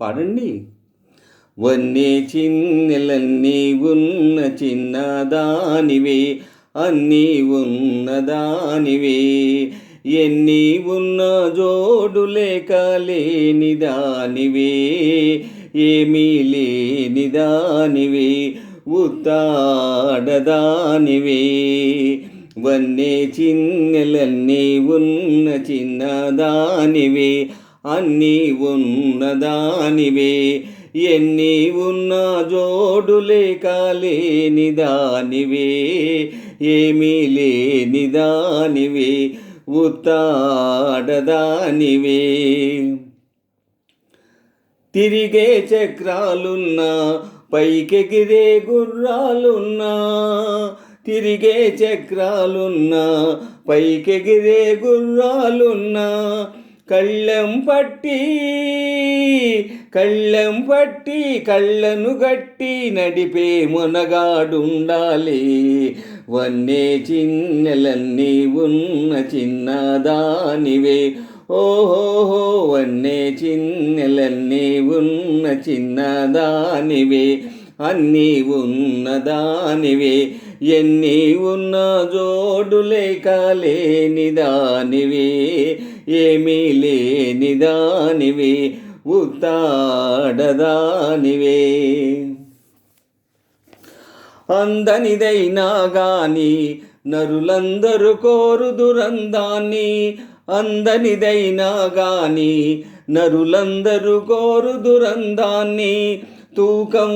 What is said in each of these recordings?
పాడండి. వన్నే చిన్నెలన్నీ ఉన్న చిన్నదానివే, అన్నీ ఉన్నదానివే, ఎన్ని ఉన్న జోడు లేక లేనిదానివే, ఏమీ లేనిదానివే, ఉత్తాడదానివే. వన్నే చిన్నెలన్నీ ఉన్న చిన్నదానివే, అన్నీ ఉన్నదానివే, ఎన్ని ఉన్నా జోడు లేక లేనిదానివే, ఏమీ లేనిదానివే, ఉత్తాడదానివే. తిరిగే చక్రాలున్నా, పైకెగిరే గుర్రాలున్నా, తిరిగే చక్రాలున్నా, పైకెగిరే గుర్రాలున్నా, కళ్ళెం పట్టి కళ్ళను గట్టి నడిపే మొనగాడుండాలి. వన్నే చిన్నెలన్నీ ఉన్న చిన్నదానివే, ఓహో వన్నే చిన్నెలన్నీ ఉన్న చిన్నదానివే, అన్నీ ఉన్నదానివే, ఎన్ని ఉన్న జోడు లేక లేనిదానివే, ఏమీ లేనిదానివే, ఉత్తాడదానివే. అందనిదైనా గాని నరులందరూ కోరుదురందాన్ని, అందనిదైనా గాని నరులందరూ కోరుదురందాన్ని, తూకం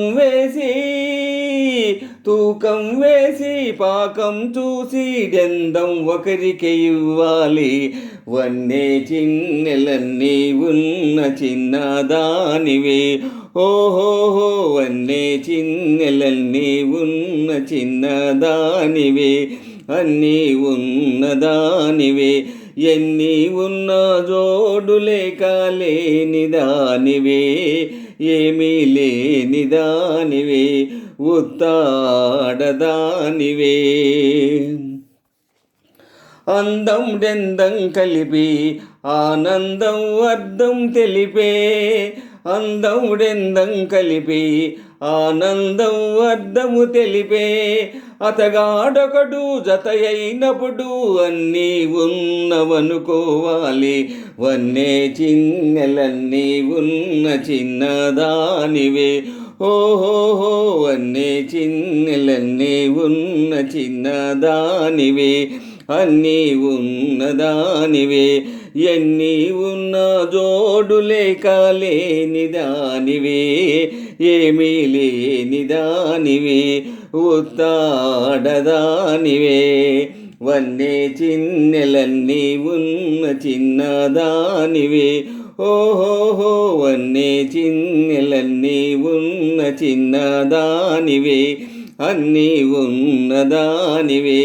వేసి పాకం చూసి డెందం ఒకరికి ఇవ్వాలి. వన్నే చిన్నెలన్నీ ఉన్న చిన్నదానివే, ఓహో వన్నే చిన్నెలన్నీ ఉన్న చిన్నదానివే, అన్నీ ఉన్నదానివే, ఎన్ని ఉన్న జోడు లేక లేనిదానివే, ఏమీ లేనిదానివే, ఉత్తాడదానివే. అందం డెందం కలిపి ఆనందం అర్థం తెలిపే, అందం డెందం కలిపి ఆనందం అర్థము తెలిపే, అతగాడొకడు జత అయినప్పుడు అన్నీ ఉన్నవనుకోవాలి. వన్నే చిన్నెలన్నీ ఉన్న చిన్నదానివే, ఓహో వన్నే చిన్నెలన్నీ ఉన్న చిన్నదానివే, అన్నీ ఉన్నదానివే, ఎన్ని ఉన్న జోడు లేక లేనిదానివే, ఏమీ లేనిదానివే, ఉత్తాడదానివే. వన్నే చిన్నెలన్నీ ఉన్న చిన్నదానివే, ఓహో వన్నే చిన్నెలన్నీ ఉన్న చిన్నదానివే, అన్నీ ఉన్నదానివే,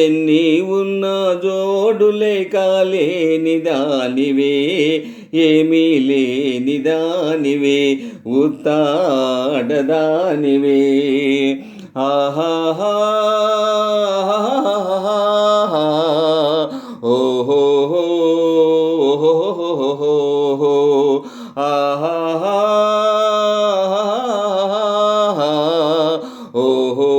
ఎన్ని ఉన్న జోడు లేక లేనిదానివే, ఏమీ లేనిదానివే, ఉత్తాడదానివే. ఆహాహా ఓహో ఆహాహా ఓహో